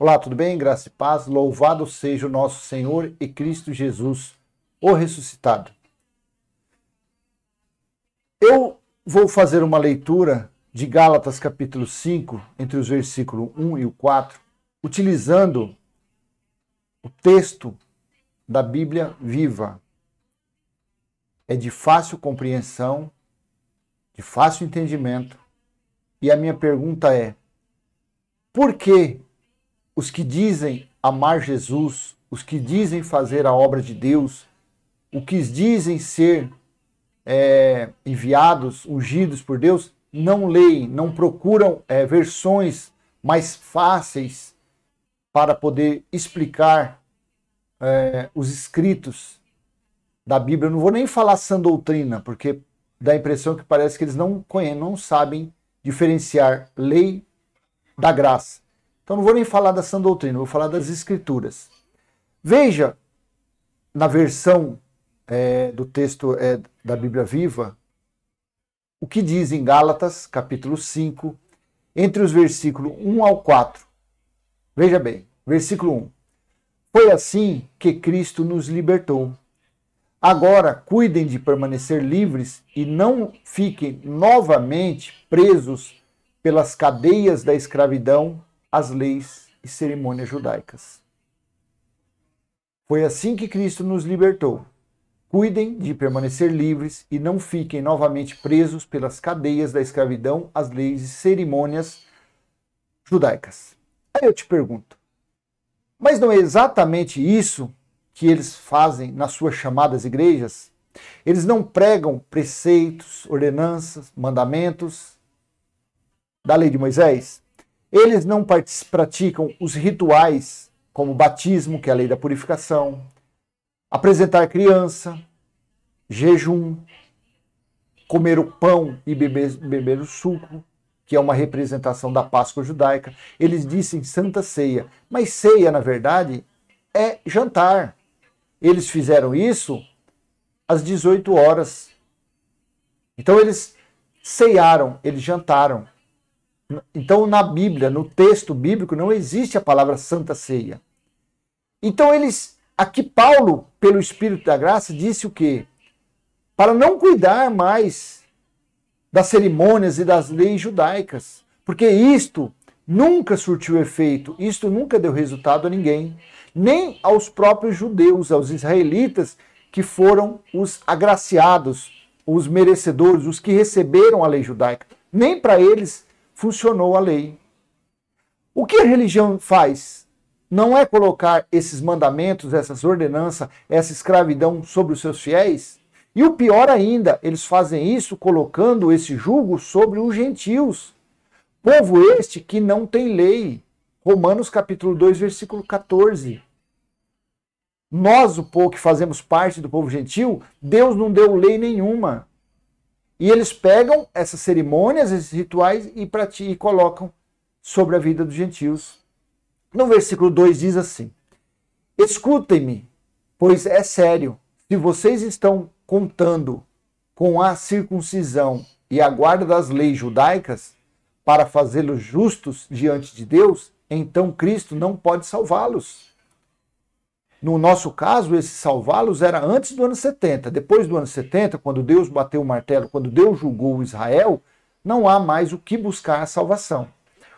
Olá, tudo bem? Graça e paz. Louvado seja o nosso Senhor e Cristo Jesus, o ressuscitado. Eu vou fazer uma leitura de Gálatas capítulo 5, entre os versículos 1 e o 4, utilizando o texto da Bíblia Viva. É de fácil compreensão, de fácil entendimento. E a minha pergunta é: por que os que dizem amar Jesus, os que dizem fazer a obra de Deus, os que dizem ser enviados, ungidos por Deus, não leem, não procuram versões mais fáceis para poder explicar os escritos da Bíblia? Eu não vou nem falar sã doutrina, porque dá a impressão que parece que eles não conhecem, não sabem diferenciar lei da graça. Então não vou nem falar da sã doutrina, vou falar das escrituras. Veja, na versão do texto da Bíblia Viva, o que diz em Gálatas, capítulo 5, entre os versículos 1 ao 4. Veja bem, versículo 1. Foi assim que Cristo nos libertou. Agora, cuidem de permanecer livres e não fiquem novamente presos pelas cadeias da escravidão às leis e cerimônias judaicas. Foi assim que Cristo nos libertou. Cuidem de permanecer livres e não fiquem novamente presos pelas cadeias da escravidão às leis e cerimônias judaicas. Aí eu te pergunto, mas não é exatamente isso que eles fazem nas suas chamadas igrejas? Eles não pregam preceitos, ordenanças, mandamentos da lei de Moisés? Eles não praticam os rituais, como o batismo, que é a lei da purificação, apresentar criança, jejum, comer o pão e beber o suco, que é uma representação da Páscoa judaica. Eles dizem Santa Ceia, mas ceia, na verdade, é jantar. Eles fizeram isso às 18 horas. Então eles ceiaram, eles jantaram. Então na Bíblia, no texto bíblico, não existe a palavra Santa Ceia. Então aqui Paulo, pelo Espírito da Graça, disse o quê? Para não cuidar mais das cerimônias e das leis judaicas, porque isto nunca surtiu efeito, isto nunca deu resultado a ninguém, nem aos próprios judeus, aos israelitas, que foram os agraciados, os merecedores, os que receberam a lei judaica. Nem para eles funcionou a lei. O que a religião faz? Não é colocar esses mandamentos, essas ordenanças, essa escravidão sobre os seus fiéis? E o pior ainda, eles fazem isso colocando esse jugo sobre os gentios. Povo este que não tem lei. Romanos capítulo 2, versículo 14. Nós, o povo que fazemos parte do povo gentil, Deus não deu lei nenhuma. E eles pegam essas cerimônias, esses rituais e colocam sobre a vida dos gentios. No versículo 2 diz assim: escutem-me, pois é sério, se vocês estão contando com a circuncisão e a guarda das leis judaicas para fazê-los justos diante de Deus, então Cristo não pode salvá-los. No nosso caso, esse salvá-los era antes do ano 70. Depois do ano 70, quando Deus bateu o martelo, quando Deus julgou Israel, não há mais o que buscar a salvação.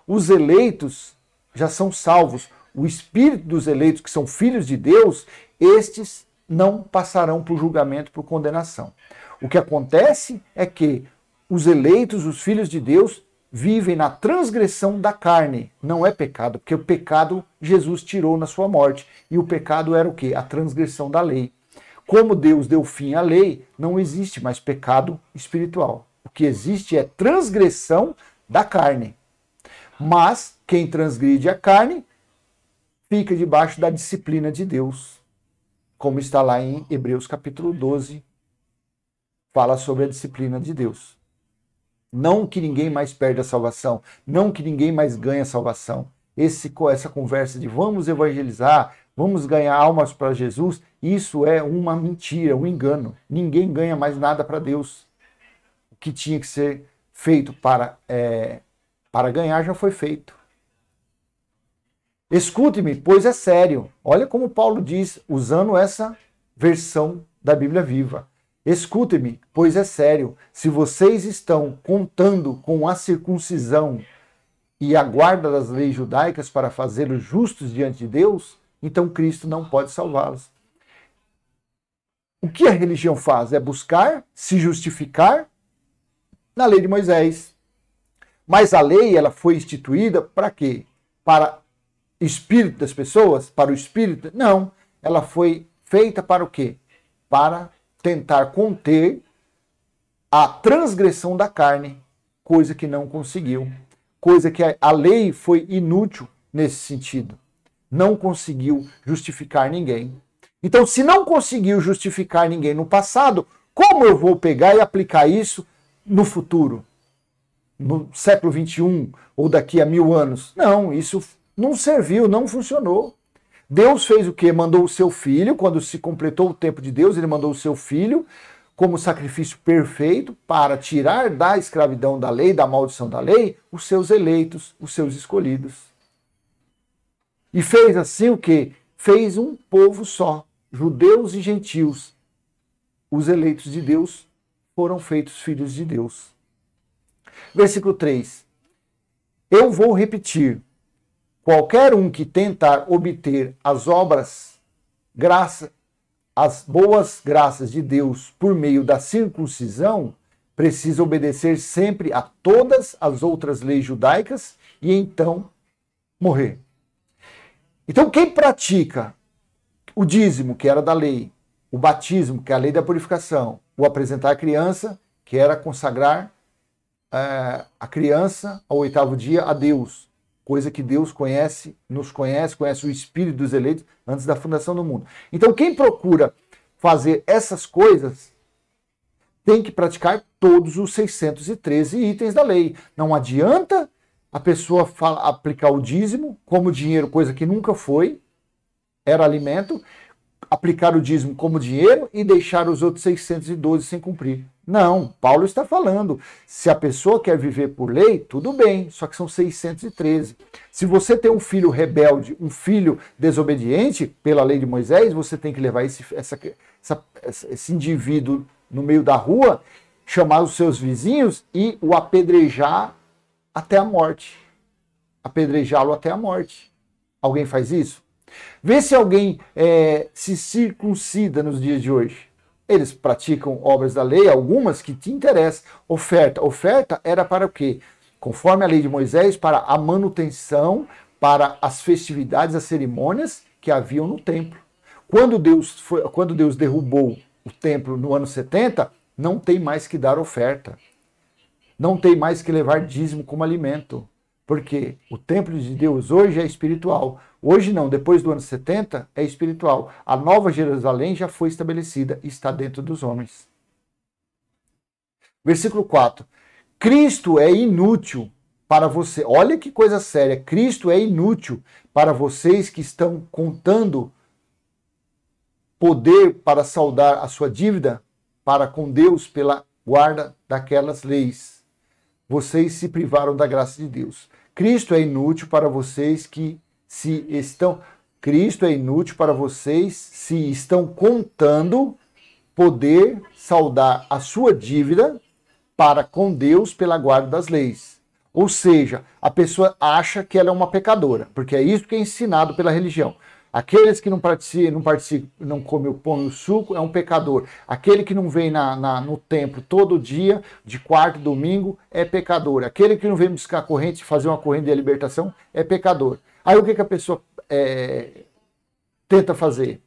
Os eleitos já são salvos. O espírito dos eleitos, que são filhos de Deus, estes não passarão por julgamento, por condenação. O que acontece é que os eleitos, os filhos de Deus, vivem na transgressão da carne. Não é pecado, porque o pecado Jesus tirou na sua morte. E o pecado era o quê? A transgressão da lei. Como Deus deu fim à lei, não existe mais pecado espiritual. O que existe é transgressão da carne. Mas quem transgride a carne fica debaixo da disciplina de Deus. Como está lá em Hebreus capítulo 12, fala sobre a disciplina de Deus. Não que ninguém mais perde a salvação, não que ninguém mais ganha a salvação. Essa conversa de vamos evangelizar, vamos ganhar almas para Jesus, isso é uma mentira, um engano. Ninguém ganha mais nada para Deus. O que tinha que ser feito para ganhar já foi feito. Escute-me, pois é sério. Olha como Paulo diz, usando essa versão da Bíblia Viva. Escute-me, pois é sério. Se vocês estão contando com a circuncisão e a guarda das leis judaicas para fazê-los justos diante de Deus, então Cristo não pode salvá-los. O que a religião faz? É buscar se justificar na lei de Moisés. Mas a lei, ela foi instituída para quê? Para o espírito das pessoas? Para o espírito? Não. Ela foi feita para o quê? Para tentar conter a transgressão da carne, coisa que não conseguiu. Coisa que a lei foi inútil nesse sentido. Não conseguiu justificar ninguém. Então, se não conseguiu justificar ninguém no passado, como eu vou pegar e aplicar isso no futuro? No século XXI ou daqui a 1000 anos? Não, isso não serviu, não funcionou. Deus fez o quê? Mandou o seu filho, quando se completou o tempo de Deus, ele mandou o seu filho como sacrifício perfeito para tirar da escravidão da lei, da maldição da lei, os seus eleitos, os seus escolhidos. E fez assim o quê? Fez um povo só, judeus e gentios. Os eleitos de Deus foram feitos filhos de Deus. Versículo 3. Eu vou repetir. Qualquer um que tentar obter as obras, as boas graças de Deus por meio da circuncisão, precisa obedecer sempre a todas as outras leis judaicas e então morrer. Então, quem pratica o dízimo, que era da lei, o batismo, que é a lei da purificação, o apresentar a criança, que era consagrar a criança ao 8º dia a Deus, coisa que Deus conhece, conhece o espírito dos eleitos antes da fundação do mundo. Então, quem procura fazer essas coisas tem que praticar todos os 613 itens da lei. Não adianta a pessoa aplicar o dízimo como dinheiro, coisa que nunca foi, era alimento, aplicar o dízimo como dinheiro e deixar os outros 612 sem cumprir. Não, Paulo está falando, se a pessoa quer viver por lei, tudo bem, só que são 613. Se você tem um filho rebelde, um filho desobediente, pela lei de Moisés, você tem que levar esse indivíduo no meio da rua, chamar os seus vizinhos e o apedrejar até a morte. Apedrejá-lo até a morte. Alguém faz isso? Vê se alguém se circuncida nos dias de hoje. Eles praticam obras da lei, algumas que te interessam. Oferta. Oferta era para o quê? Conforme a lei de Moisés, para a manutenção, para as festividades, as cerimônias que haviam no templo. Quando Deus derrubou o templo no ano 70, não tem mais que dar oferta. Não tem mais que levar dízimo como alimento. Porque o templo de Deus hoje é espiritual. Hoje não, depois do ano 70 é espiritual. A nova Jerusalém já foi estabelecida e está dentro dos homens. Versículo 4. Cristo é inútil para você. Olha que coisa séria. Cristo é inútil para vocês que estão contando poder para saldar a sua dívida para com Deus pela guarda daquelas leis. Vocês se privaram da graça de Deus. Cristo é inútil para vocês que Cristo é inútil para vocês se estão contando poder saldar a sua dívida para com Deus pela guarda das leis. Ou seja, a pessoa acha que ela é uma pecadora, porque é isso que é ensinado pela religião. Aqueles que não comem o pão e o suco é um pecador. Aquele que não vem no templo todo dia, de quarta e domingo, é pecador. Aquele que não vem buscar a corrente, fazer uma corrente de libertação, é pecador. Aí o que a pessoa tenta fazer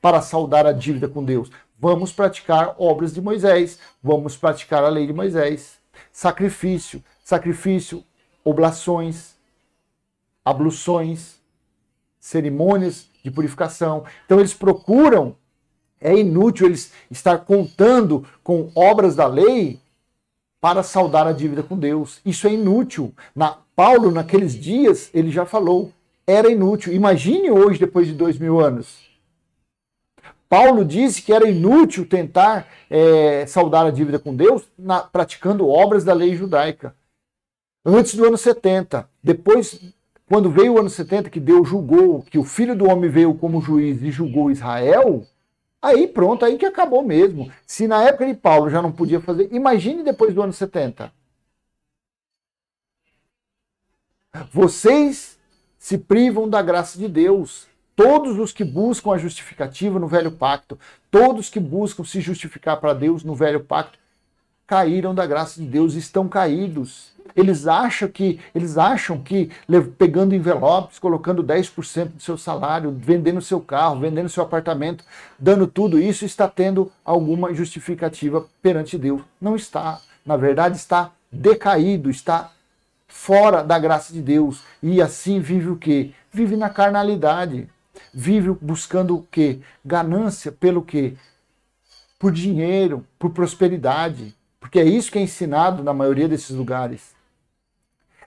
para saldar a dívida com Deus? Vamos praticar obras de Moisés, vamos praticar a lei de Moisés. Sacrifício, oblações, abluções, cerimônias de purificação. Então eles procuram, é inútil eles estar contando com obras da lei para saldar a dívida com Deus. Isso é inútil. Paulo, naqueles dias, ele já falou, era inútil. Imagine hoje, depois de 2000 anos. Paulo disse que era inútil tentar saldar a dívida com Deus praticando obras da lei judaica. Antes do ano 70. Depois Quando veio o ano 70, que Deus julgou, que o Filho do Homem veio como juiz e julgou Israel, aí pronto, aí que acabou mesmo. Se na época de Paulo já não podia fazer, imagine depois do ano 70. Vocês se privam da graça de Deus. Todos os que buscam a justificativa no velho pacto, todos que buscam se justificar para Deus no velho pacto, caíram da graça de Deus, estão caídos. Eles acham que pegando envelopes, colocando 10% do seu salário, vendendo seu carro, vendendo seu apartamento, dando tudo isso, está tendo alguma justificativa perante Deus. Não está. Na verdade, está decaído, está fora da graça de Deus. E assim vive o quê? Vive na carnalidade. Vive buscando o quê? Ganância pelo quê? Por dinheiro, por prosperidade. Porque é isso que é ensinado na maioria desses lugares.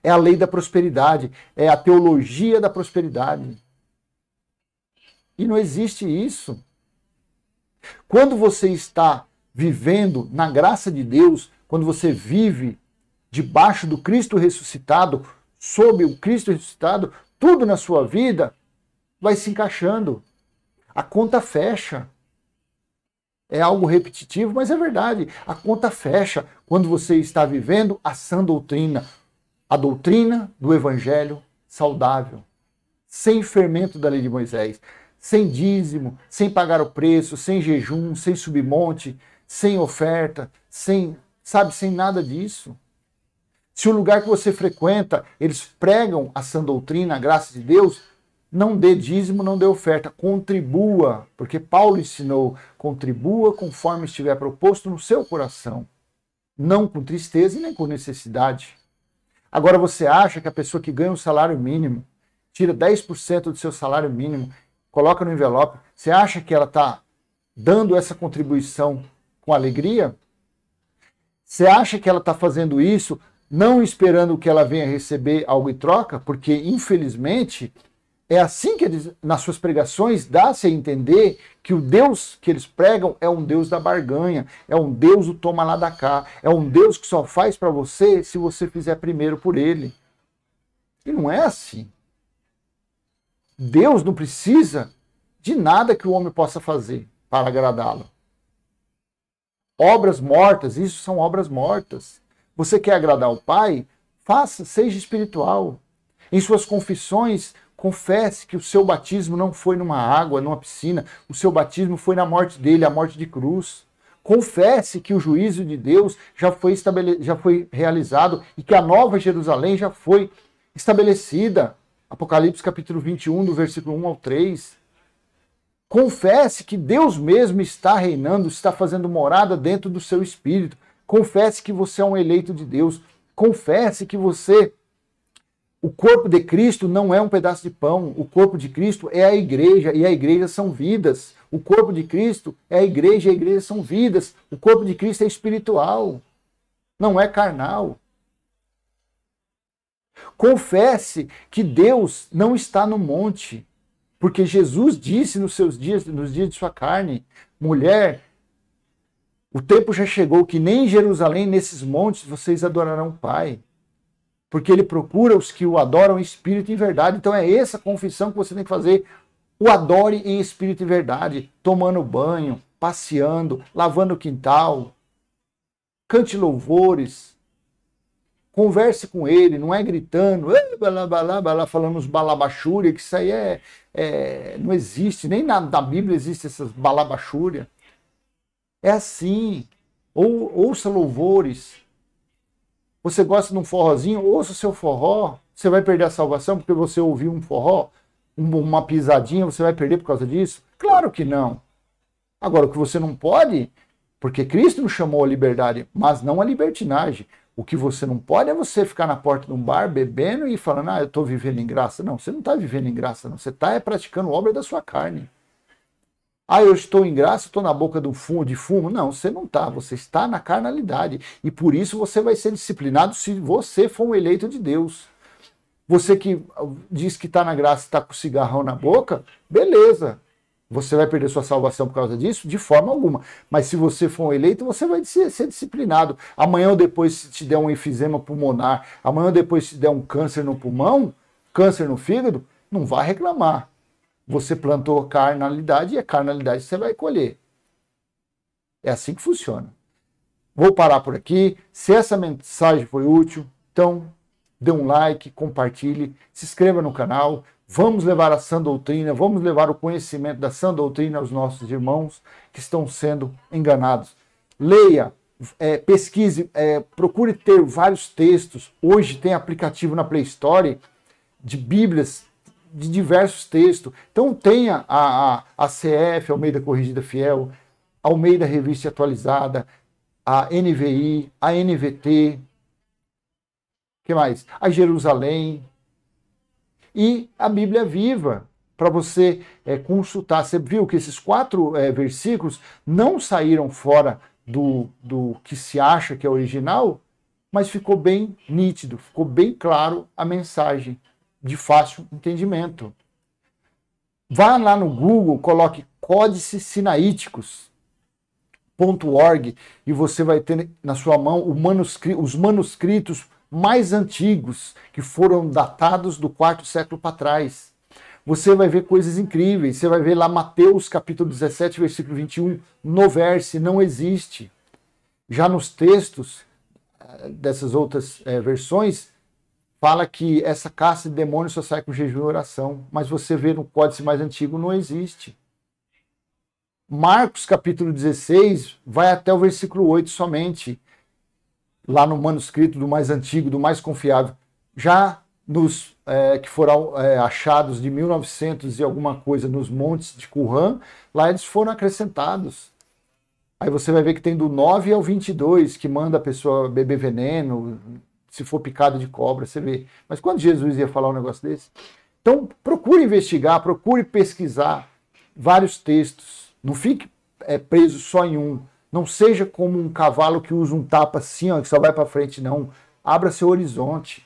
É a lei da prosperidade, é a teologia da prosperidade. E não existe isso. Quando você está vivendo na graça de Deus, quando você vive debaixo do Cristo ressuscitado, sob o Cristo ressuscitado, tudo na sua vida vai se encaixando. A conta fecha. É algo repetitivo, mas é verdade. A conta fecha quando você está vivendo a sã doutrina. A doutrina do evangelho saudável. Sem fermento da lei de Moisés. Sem dízimo, sem pagar o preço, sem jejum, sem submonte, sem oferta, sem nada disso. Se o lugar que você frequenta, eles pregam a sã doutrina, a graça de Deus, não dê dízimo, não dê oferta, contribua, porque Paulo ensinou, contribua conforme estiver proposto no seu coração, não com tristeza e nem com necessidade. Agora você acha que a pessoa que ganha um salário mínimo, tira 10% do seu salário mínimo, coloca no envelope, você acha que ela está dando essa contribuição com alegria? Você acha que ela está fazendo isso não esperando que ela venha receber algo em troca? Porque, infelizmente, é assim que eles, nas suas pregações, dá-se a entender que o Deus que eles pregam é um Deus da barganha, é um Deus do toma lá da cá, é um Deus que só faz para você se você fizer primeiro por ele. E não é assim. Deus não precisa de nada que o homem possa fazer para agradá-lo. Obras mortas, isso são obras mortas. Você quer agradar o Pai? Faça, seja espiritual. Em suas confissões, confesse que o seu batismo não foi numa água, numa piscina. O seu batismo foi na morte dele, a morte de cruz. Confesse que o juízo de Deus já foi realizado e que a nova Jerusalém já foi estabelecida. Apocalipse capítulo 21, do versículo 1 ao 3. Confesse que Deus mesmo está reinando, está fazendo morada dentro do seu espírito. Confesse que você é um eleito de Deus. Confesse que o corpo de Cristo não é um pedaço de pão. O corpo de Cristo é a igreja, e a igreja são vidas. O corpo de Cristo é a igreja, e a igreja são vidas. O corpo de Cristo é espiritual, não é carnal. Confesse que Deus não está no monte, porque Jesus disse nos dias de sua carne, mulher, o tempo já chegou que nem em Jerusalém, nesses montes, vocês adorarão o Pai. Porque ele procura os que o adoram em espírito e em verdade. Então é essa confissão que você tem que fazer. O adore em espírito e verdade. Tomando banho, passeando, lavando o quintal. Cante louvores. Converse com ele, não é gritando, falando uns balabachúria, que isso aí não existe. Nem na Bíblia existe essas balabachúria. É assim. Ouça louvores. Você gosta de um forrozinho? Ouça o seu forró. Você vai perder a salvação porque você ouviu um forró? Uma pisadinha, você vai perder por causa disso? Claro que não. Agora, o que você não pode, porque Cristo nos chamou a liberdade, mas não a libertinagem. O que você não pode é você ficar na porta de um bar bebendo e falando, eu estou vivendo em graça. Não, você não está vivendo em graça, não. Você está praticando obra da sua carne. Eu estou em graça, estou na boca de fumo. Não, você não está. Você está na carnalidade. E por isso você vai ser disciplinado se você for um eleito de Deus. Você que diz que está na graça e está com o cigarrão na boca, beleza. Você vai perder sua salvação por causa disso? De forma alguma. Mas se você for um eleito, você vai ser disciplinado. Amanhã ou depois, se te der um enfisema pulmonar, amanhã ou depois, se te der um câncer no pulmão, câncer no fígado, não vai reclamar. Você plantou carnalidade e é carnalidade que você vai colher. É assim que funciona. Vou parar por aqui. Se essa mensagem foi útil, então dê um like, compartilhe, se inscreva no canal. Vamos levar a sã doutrina, vamos levar o conhecimento da sã doutrina aos nossos irmãos que estão sendo enganados. Leia, pesquise, procure ter vários textos. Hoje tem aplicativo na Play Store de Bíblias, de diversos textos. Então tenha a CF, Almeida Corrigida Fiel, Almeida Revista Atualizada, a NVI, a NVT, que mais? A Jerusalém e a Bíblia Viva, para você consultar. Você viu que esses 4 versículos não saíram fora do que se acha que é original, mas ficou bem nítido, ficou bem claro a mensagem, de fácil entendimento. Vá lá no Google, coloque Códices Sinaíticos.org e você vai ter na sua mão os manuscritos mais antigos, que foram datados do 4º século para trás. Você vai ver coisas incríveis. Você vai ver lá Mateus capítulo 17, versículo 21, no verso, não existe. Já nos textos dessas outras versões, fala que essa caça de demônios só sai com jejum e oração. Mas você vê no códice mais antigo, não existe. Marcos capítulo 16 vai até o versículo 8 somente. Lá no manuscrito do mais antigo, do mais confiável. Já nos que foram achados de 1900 e alguma coisa nos montes de Qumran, lá eles foram acrescentados. Aí você vai ver que tem do 9 ao 22, que manda a pessoa beber veneno, se for picado de cobra, você vê. Mas quando Jesus ia falar um negócio desse? Então procure investigar, procure pesquisar vários textos. Não fique preso só em um. Não seja como um cavalo que usa um tapa assim, ó, que só vai para frente, não. Abra seu horizonte.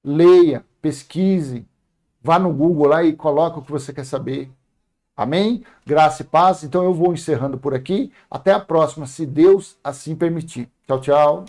Leia, pesquise, vá no Google lá e coloque o que você quer saber. Amém? Graça e paz. Então eu vou encerrando por aqui. Até a próxima, se Deus assim permitir. Tchau, tchau.